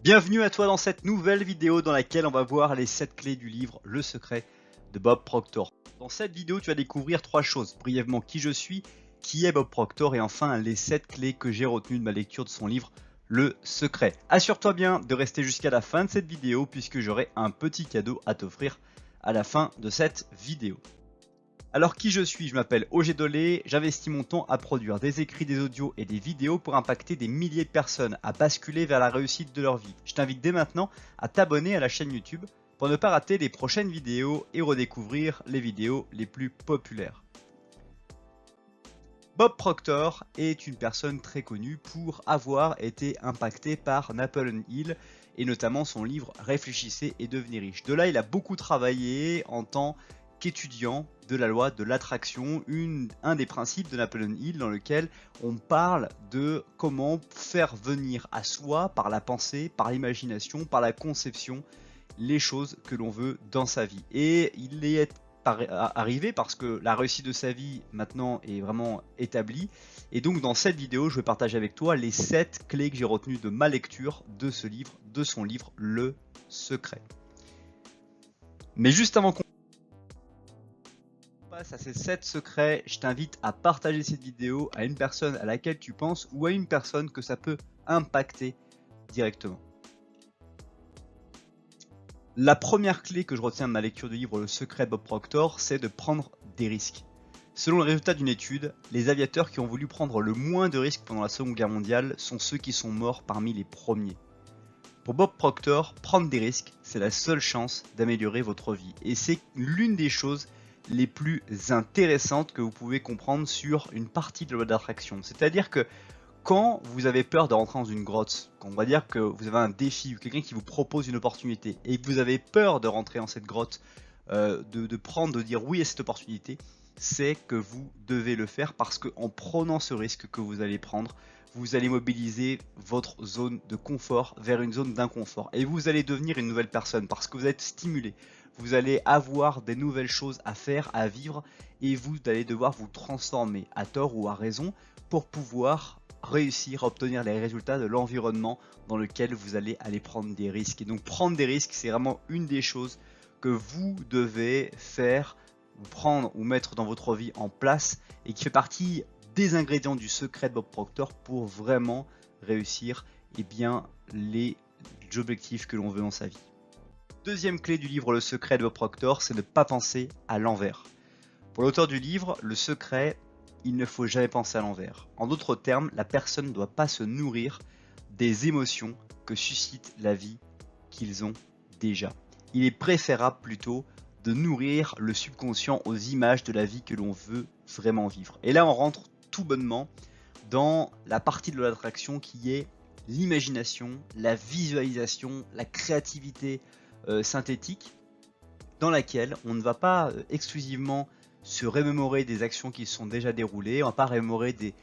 Bienvenue à toi dans cette nouvelle vidéo dans laquelle on va voir les 7 clés du livre Le Secret de Bob Proctor. Dans cette vidéo, tu vas découvrir 3 choses. Brièvement, qui je suis, qui est Bob Proctor et enfin les 7 clés que j'ai retenues de ma lecture de son livre Le Secret. Assure-toi bien de rester jusqu'à la fin de cette vidéo puisque j'aurai un petit cadeau à t'offrir à la fin de cette vidéo. Alors qui je suis? Je m'appelle Ogé Dolé, j'investis mon temps à produire des écrits, des audios et des vidéos pour impacter des milliers de personnes à basculer vers la réussite de leur vie. Je t'invite dès maintenant à t'abonner à la chaîne YouTube pour ne pas rater les prochaines vidéos et redécouvrir les vidéos les plus populaires. Bob Proctor est une personne très connue pour avoir été impacté par Napoleon Hill et notamment son livre Réfléchissez et devenez riche. De là, il a beaucoup travaillé en tant qu'étudiant de la loi de l'attraction, un des principes de Napoleon Hill dans lequel on parle de comment faire venir à soi par la pensée, par l'imagination, par la conception, les choses que l'on veut dans sa vie. Et il est arrivé parce que la réussite de sa vie maintenant est vraiment établie. Et donc dans cette vidéo, je vais partager avec toi les 7 clés que j'ai retenues de ma lecture de ce livre, de son livre Le Secret. Mais juste avant qu'on passe à ces 7 secrets, je t'invite à partager cette vidéo à une personne à laquelle tu penses ou à une personne que ça peut impacter directement. La première clé que je retiens de ma lecture du livre Le Secret de Bob Proctor, c'est de prendre des risques. Selon le résultat d'une étude, les aviateurs qui ont voulu prendre le moins de risques pendant la Seconde Guerre mondiale sont ceux qui sont morts parmi les premiers. Pour Bob Proctor, prendre des risques, c'est la seule chance d'améliorer votre vie. Et c'est l'une des choses les plus intéressantes que vous pouvez comprendre sur une partie de la loi d'attraction. C'est-à-dire que quand vous avez peur de rentrer dans une grotte, quand on va dire que vous avez un défi ou quelqu'un qui vous propose une opportunité et que vous avez peur de rentrer dans cette grotte, de dire oui à cette opportunité, c'est que vous devez le faire parce qu'en prenant ce risque que vous allez prendre, vous allez mobiliser votre zone de confort vers une zone d'inconfort et vous allez devenir une nouvelle personne parce que vous êtes stimulé. Vous allez avoir des nouvelles choses à faire, à vivre et vous allez devoir vous transformer à tort ou à raison pour pouvoir réussir à obtenir les résultats de l'environnement dans lequel vous allez aller prendre des risques. Et donc prendre des risques, c'est vraiment une des choses que vous devez faire, ou prendre ou mettre dans votre vie en place et qui fait partie des ingrédients du secret de Bob Proctor pour vraiment réussir les objectifs que l'on veut dans sa vie. Deuxième clé du livre Le Secret de Bob Proctor, c'est de ne pas penser à l'envers. Pour l'auteur du livre, le secret, il ne faut jamais penser à l'envers. En d'autres termes, la personne ne doit pas se nourrir des émotions que suscite la vie qu'ils ont déjà. Il est préférable plutôt de nourrir le subconscient aux images de la vie que l'on veut vraiment vivre. Et là, on rentre tout bonnement dans la partie de l'attraction qui est l'imagination, la visualisation, la créativité synthétique, dans laquelle on ne va pas exclusivement se remémorer des actions qui sont déjà déroulées, on ne va pas remémorer des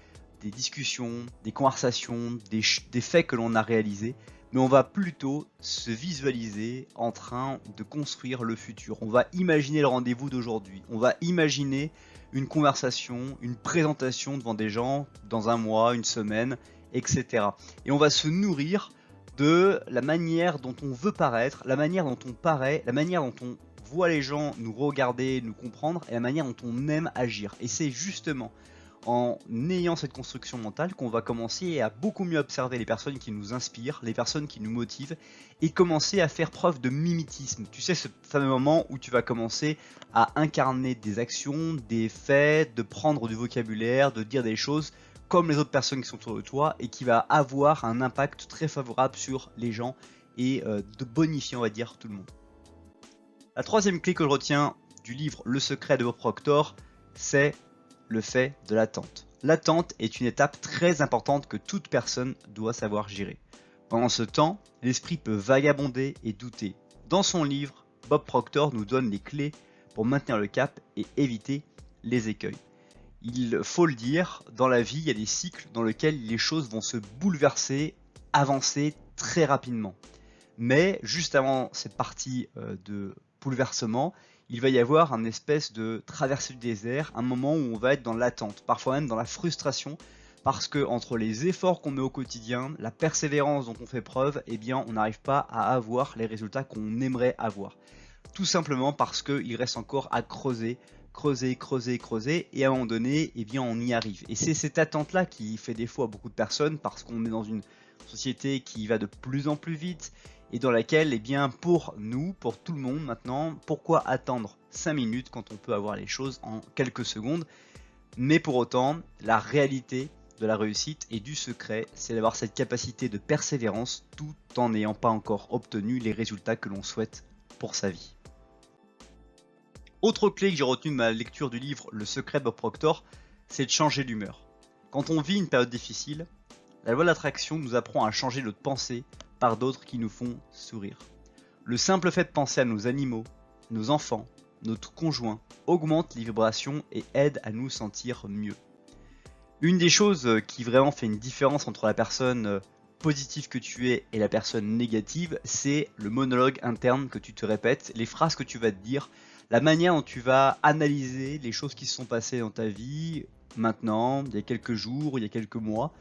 discussions, des conversations, des faits que l'on a réalisés, mais on va plutôt se visualiser en train de construire le futur. On va imaginer le rendez-vous d'aujourd'hui, on va imaginer une conversation, une présentation devant des gens dans un mois, une semaine, etc. Et on va se nourrir de la manière dont on veut paraître, la manière dont on paraît, la manière dont on voit les gens nous regarder, nous comprendre et la manière dont on aime agir. Et c'est justement en ayant cette construction mentale qu'on va commencer à beaucoup mieux observer les personnes qui nous inspirent, les personnes qui nous motivent et commencer à faire preuve de mimétisme. Tu sais, ce fameux moment où tu vas commencer à incarner des actions, des faits, de prendre du vocabulaire, de dire des choses comme les autres personnes qui sont autour de toi et qui va avoir un impact très favorable sur les gens et de bonifier, on va dire, tout le monde. La troisième clé que je retiens du livre Le Secret de Bob Proctor, c'est le fait de l'attente. L'attente est une étape très importante que toute personne doit savoir gérer. Pendant ce temps, l'esprit peut vagabonder et douter. Dans son livre, Bob Proctor nous donne les clés pour maintenir le cap et éviter les écueils. Il faut le dire, dans la vie, il y a des cycles dans lesquels les choses vont se bouleverser, avancer très rapidement. Mais juste avant cette partie de bouleversement, il va y avoir un espèce de traversée du désert, un moment où on va être dans l'attente, parfois même dans la frustration, Parce que entre les efforts qu'on met au quotidien, la persévérance dont on fait preuve, eh bien on n'arrive pas à avoir les résultats qu'on aimerait avoir. Tout simplement parce qu'il reste encore à creuser, et à un moment donné, eh bien on y arrive. Et c'est cette attente-là qui fait défaut à beaucoup de personnes, parce qu'on est dans une société qui va de plus en plus vite, et dans laquelle, eh bien pour nous, pour tout le monde maintenant, pourquoi attendre 5 minutes quand on peut avoir les choses en quelques secondes? Mais pour autant, la réalité de la réussite et du secret, c'est d'avoir cette capacité de persévérance tout en n'ayant pas encore obtenu les résultats que l'on souhaite pour sa vie. Autre clé que j'ai retenue de ma lecture du livre Le secret de Bob Proctor, c'est de changer d'humeur. Quand on vit une période difficile, la loi de l'attraction nous apprend à changer notre pensée par d'autres qui nous font sourire. Le simple fait de penser à nos animaux, nos enfants, notre conjoint augmente les vibrations et aide à nous sentir mieux. Une des choses qui vraiment fait une différence entre la personne positive que tu es et la personne négative, c'est le monologue interne que tu te répètes, les phrases que tu vas te dire, la manière dont tu vas analyser les choses qui se sont passées dans ta vie, maintenant, il y a quelques jours, il y a quelques mois.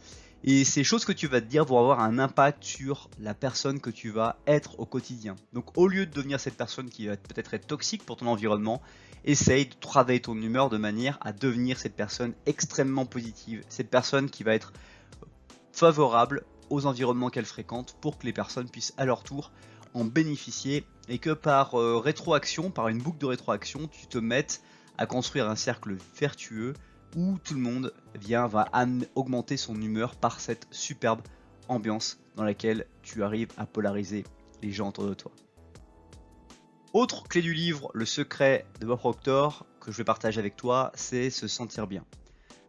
Et ces choses que tu vas te dire vont avoir un impact sur la personne que tu vas être au quotidien. Donc au lieu de devenir cette personne qui va peut-être être toxique pour ton environnement, essaye de travailler ton humeur de manière à devenir cette personne extrêmement positive, cette personne qui va être favorable aux environnements qu'elle fréquente pour que les personnes puissent à leur tour en bénéficier et que par rétroaction, par une boucle de rétroaction, tu te mettes à construire un cercle vertueux où tout le monde va augmenter son humeur par cette superbe ambiance dans laquelle tu arrives à polariser les gens autour de toi. Autre clé du livre, Le secret de Bob Proctor, que je vais partager avec toi, c'est se sentir bien.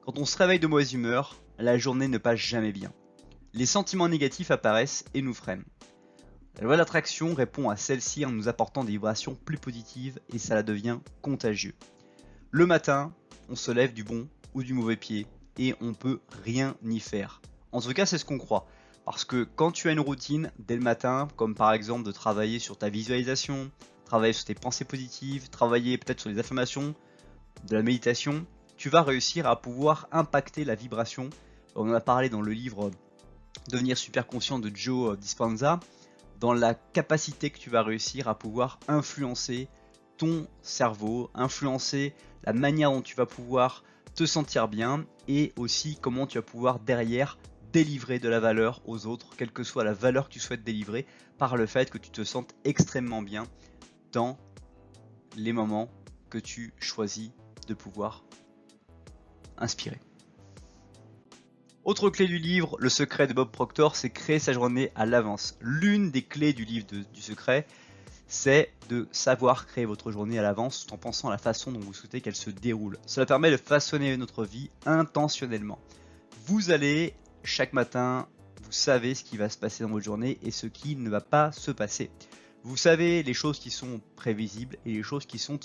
Quand on se réveille de mauvaise humeur, la journée ne passe jamais bien. Les sentiments négatifs apparaissent et nous freinent. La loi de l'attraction répond à celle-ci en nous apportant des vibrations plus positives et ça la devient contagieux. Le matin, on se lève du bon ou du mauvais pied et on peut rien y faire. En tout cas, c'est ce qu'on croit. Parce que quand tu as une routine dès le matin, comme par exemple de travailler sur ta visualisation, travailler sur tes pensées positives, travailler peut-être sur les affirmations, de la méditation, tu vas réussir à pouvoir impacter la vibration. On en a parlé dans le livre Devenir super conscient de Joe Dispenza, dans la capacité que tu vas réussir à pouvoir influencer ton cerveau, influencer la manière dont tu vas pouvoir te sentir bien et aussi comment tu vas pouvoir derrière délivrer de la valeur aux autres, quelle que soit la valeur que tu souhaites délivrer, par le fait que tu te sentes extrêmement bien dans les moments que tu choisis de pouvoir inspirer. Autre clé du livre, Le secret de Bob Proctor, c'est créer sa journée à l'avance. L'une des clés du livre du secret, c'est de savoir créer votre journée à l'avance tout en pensant à la façon dont vous souhaitez qu'elle se déroule. Cela permet de façonner notre vie intentionnellement. Vous allez, chaque matin, vous savez ce qui va se passer dans votre journée et ce qui ne va pas se passer. Vous savez les choses qui sont prévisibles et les choses qui sont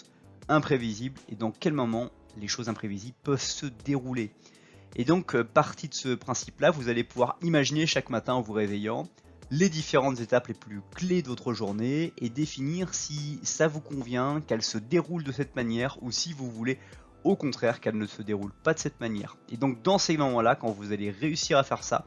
imprévisibles et dans quel moment les choses imprévisibles peuvent se dérouler. Et donc, partie de ce principe-là, vous allez pouvoir imaginer chaque matin en vous réveillant les différentes étapes les plus clés de votre journée et définir si ça vous convient, qu'elle se déroule de cette manière ou si vous voulez au contraire qu'elle ne se déroule pas de cette manière. Et donc dans ces moments-là, quand vous allez réussir à faire ça,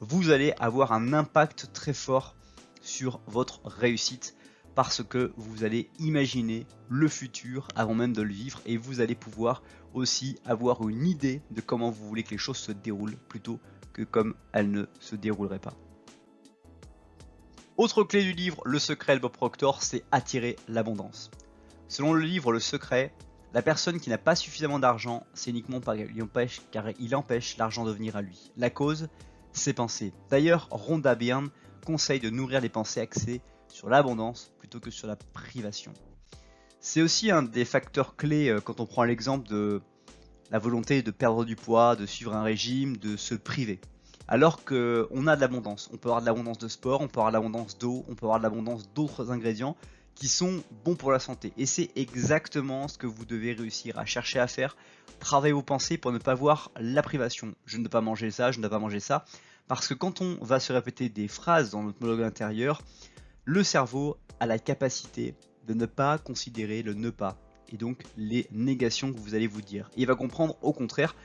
vous allez avoir un impact très fort sur votre réussite parce que vous allez imaginer le futur avant même de le vivre et vous allez pouvoir aussi avoir une idée de comment vous voulez que les choses se déroulent plutôt que comme elles ne se dérouleraient pas. Autre clé du livre, Le secret de Bob Proctor, c'est attirer l'abondance. Selon le livre Le secret, la personne qui n'a pas suffisamment d'argent, c'est uniquement car il empêche l'argent de venir à lui. La cause, ses pensées. D'ailleurs, Rhonda Byrne conseille de nourrir les pensées axées sur l'abondance plutôt que sur la privation. C'est aussi un des facteurs clés quand on prend l'exemple de la volonté de perdre du poids, de suivre un régime, de se priver. Alors qu'on a de l'abondance. On peut avoir de l'abondance de sport, on peut avoir de l'abondance d'eau, on peut avoir de l'abondance d'autres ingrédients qui sont bons pour la santé. Et c'est exactement ce que vous devez réussir à chercher à faire. Travaillez vos pensées pour ne pas voir la privation. Je ne dois pas manger ça, je ne dois pas manger ça. Parce que quand on va se répéter des phrases dans notre monologue intérieur, le cerveau a la capacité de ne pas considérer le ne pas et donc les négations que vous allez vous dire. Et il va comprendre au contraire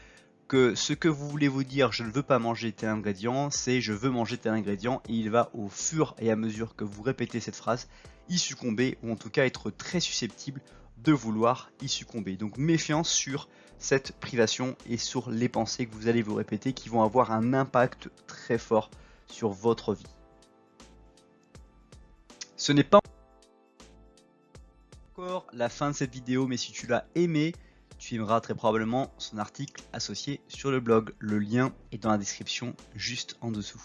ce que vous voulez vous dire, je ne veux pas manger tel ingrédient, c'est je veux manger tel ingrédient, et il va au fur et à mesure que vous répétez cette phrase, y succomber, ou en tout cas être très susceptible de vouloir y succomber. Donc méfiance sur cette privation et sur les pensées que vous allez vous répéter qui vont avoir un impact très fort sur votre vie. Ce n'est pas encore la fin de cette vidéo, mais si tu l'as aimé, tu aimeras très probablement son article associé sur le blog. Le lien est dans la description juste en dessous.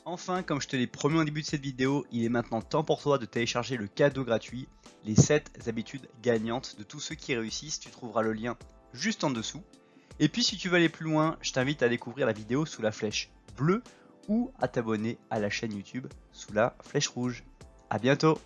Enfin, comme je te l'ai promis au début de cette vidéo, il est maintenant temps pour toi de télécharger le cadeau gratuit, les 7 habitudes gagnantes de tous ceux qui réussissent. Tu trouveras le lien juste en dessous. Et puis si tu veux aller plus loin, je t'invite à découvrir la vidéo sous la flèche bleue ou à t'abonner à la chaîne YouTube sous la flèche rouge. À bientôt!